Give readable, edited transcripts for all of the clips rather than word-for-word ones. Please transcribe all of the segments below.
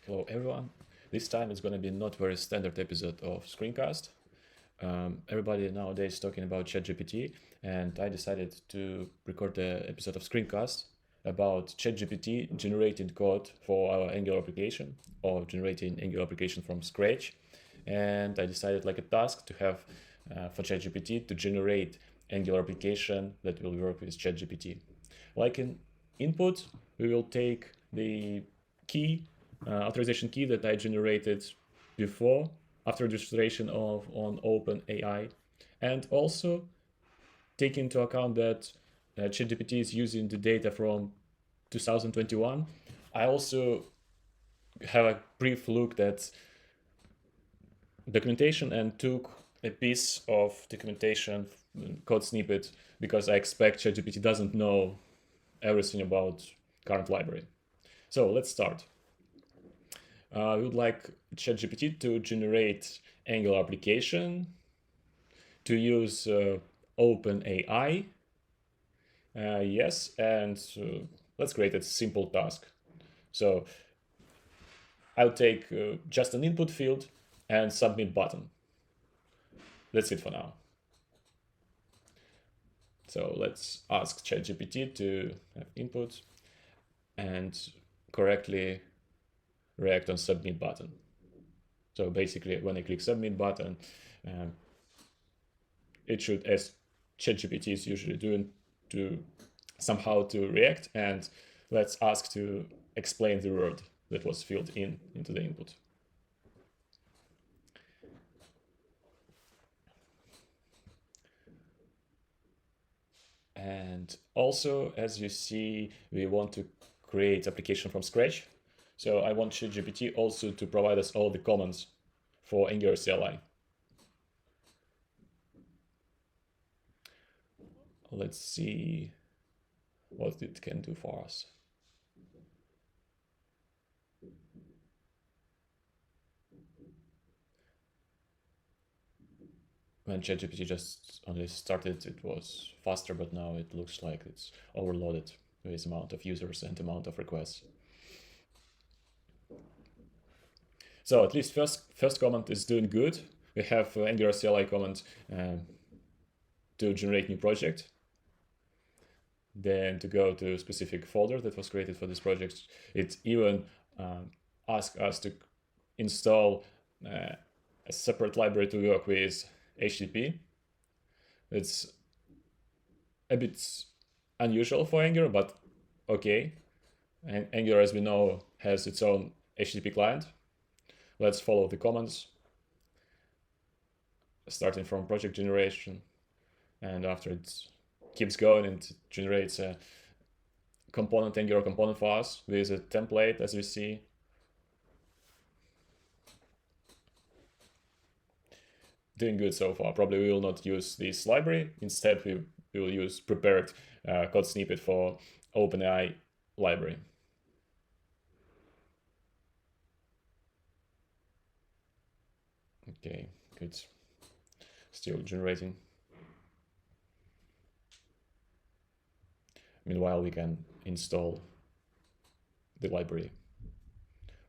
Hello everyone. This time it's going to be not very standard episode of Screencast. Everybody nowadays is talking about ChatGPT, and I decided to record the episode of Screencast about ChatGPT generating code for our Angular application or generating Angular application from scratch. And I decided like a task to have for ChatGPT to generate Angular application that will work with ChatGPT. Like in input, we will take the key authorization key that I generated before after registration of on OpenAI, and also take into account that ChatGPT is using the data from 2021. I also have a brief look at documentation and took a piece of documentation code snippet because I expect ChatGPT doesn't know everything about current library. So let's start. We would like ChatGPT to generate Angular application, to use OpenAI. Yes, and let's create a simple task. So I'll take just an input field and submit button. That's it for now. So let's ask ChatGPT to have input and correctly react on submit button. So basically, when I click submit button, it should, as ChatGPT is usually doing, to somehow to react, and let's ask to explain the word that was filled into the input. And also, as you see, we want to create application from scratch. So I want ChatGPT also to provide us all the commands for Angular CLI. Let's see what it can do for us. When ChatGPT just only started, it was faster, but now it looks like it's overloaded with amount of users and amount of requests. So at least first comment is doing good. We have Angular CLI command to generate new project. Then to go to a specific folder that was created for this project, it even asks us to install a separate library to work with HTTP. It's a bit unusual for Angular, but okay. And Angular, as we know, has its own HTTP client. Let's follow the commands, starting from project generation, and after it keeps going and generates a component, Angular component for us with a template, as we see. Doing good so far. Probably we will not use this library. Instead, we will use prepared code snippet for OpenAI library. Okay, good. Still generating. Meanwhile, we can install the library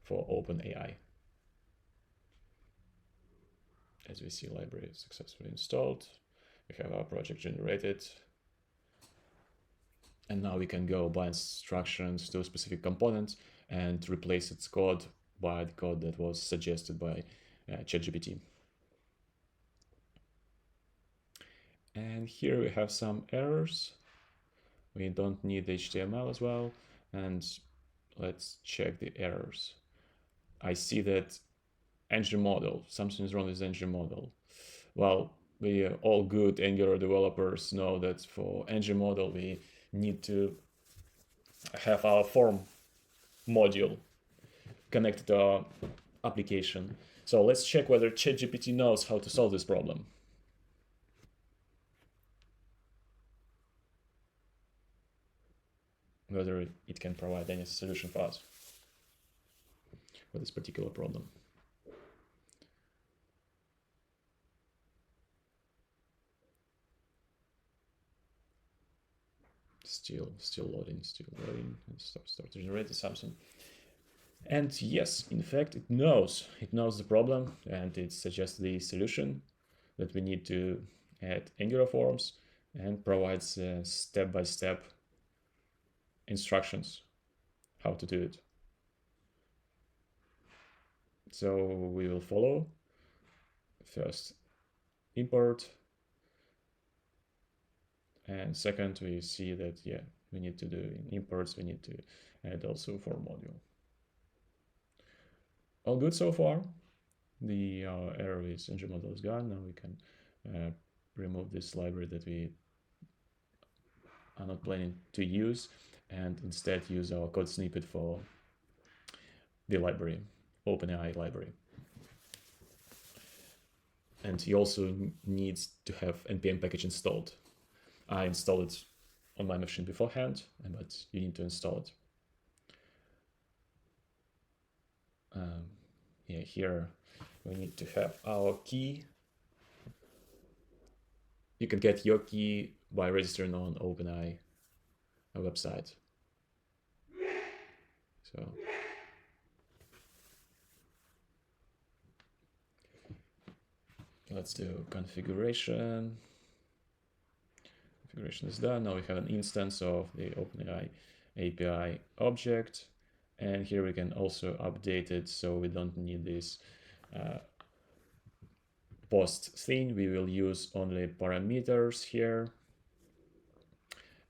for OpenAI. As we see, library is successfully installed. We have our project generated. And now we can go by instructions to a specific component and replace its code by the code that was suggested by ChatGPT. And here we have some errors. We don't need HTML as well. And let's check the errors. I see that ng model, something is wrong with ng model. Well, we all good Angular developers know that for ng model, we need to have our form module connected to our application. So let's check whether ChatGPT knows how to solve this problem. Whether it can provide any solution for us for this particular problem. Still loading, and start to generate something. And yes, in fact, it knows the problem, and it suggests the solution that we need to add Angular forms and provides step-by-step instructions how to do it. So we will follow. First, import, and second, we see that we need to do in imports, we need to add also for module. All good so far. The error is ng model is gone. Now we can remove this library that we are not planning to use and instead use our code snippet for the library, OpenAI library. And he also needs to have npm package installed. I installed it on my machine beforehand, but you need to install it. Here we need to have our key. You can get your key by registering on OpenAI website. So let's do configuration. Configuration is done. Now we have an instance of the OpenAI API object. And here we can also update it, so we don't need this post thing. We will use only parameters here.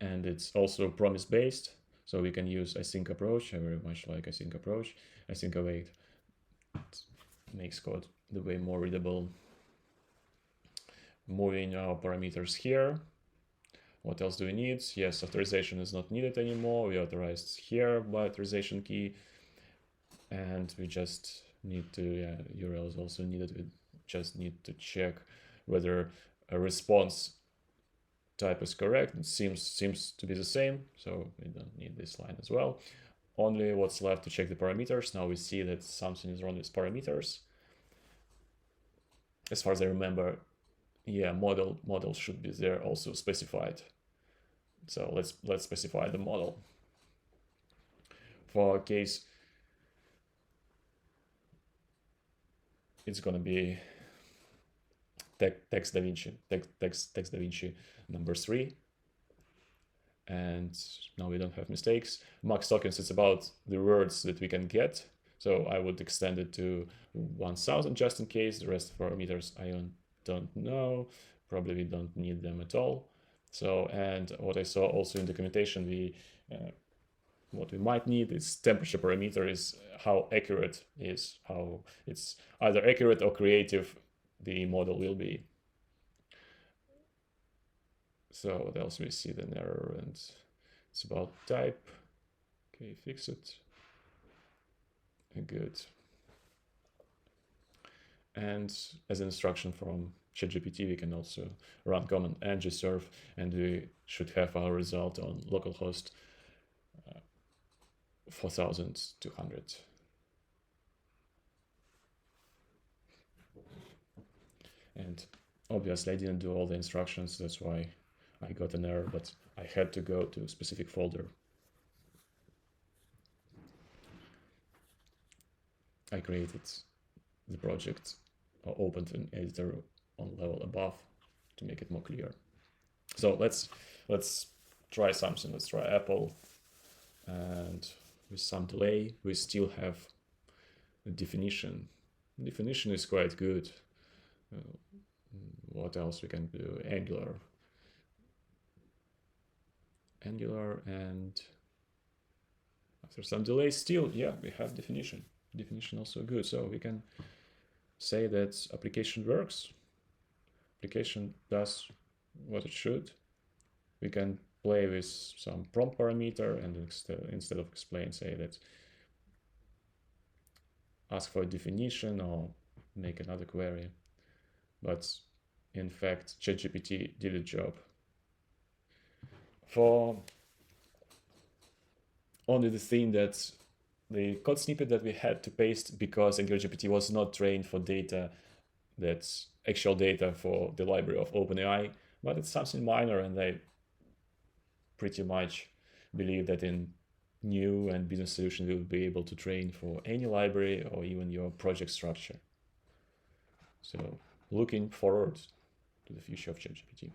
And it's also promise based, so we can use async approach. I very much like async approach. Async await makes code the way more readable. Moving our parameters here. What else do we need? Yes, authorization is not needed anymore. We authorized here by authorization key. And we just need to, URL is also needed. We just need to check whether a response type is correct. It seems to be the same, so we don't need this line as well. Only what's left to check the parameters. Now we see that something is wrong with parameters. As far as I remember, model should be there also specified. So let's specify the model. For our case, it's gonna be text DaVinci number 3. And now we don't have mistakes. Max tokens, it's about the words that we can get. So I would extend it to 1000 just in case. The rest of parameters I don't know. Probably we don't need them at all. So, and what I saw also in documentation, what we might need is temperature parameter, is how accurate is, how it's either accurate or creative the model will be. So what else we see, an error, and it's about type. Okay, fix it. Good. And as an instruction from ChatGPT, we can also run command ngserve, and we should have our result on localhost 4200. And obviously I didn't do all the instructions, that's why I got an error, but I had to go to a specific folder. I created the project or opened an editor on level above to make it more clear. So let's try something. Let's try Apple, and with some delay we still have a definition. The definition is quite good. What else we can do? Angular, and after some delay still, we have definition. Definition also good. So we can say that application works. Application does what it should. We can play with some prompt parameter, and instead of explain, say that ask for a definition or make another query. But in fact, ChatGPT did a job. For only the thing that the code snippet that we had to paste, because AngularGPT was not trained for data that's actual data for the library of OpenAI, but it's something minor, and I pretty much believe that in new and business solution will be able to train for any library or even your project structure. So looking forward to the future of ChatGPT.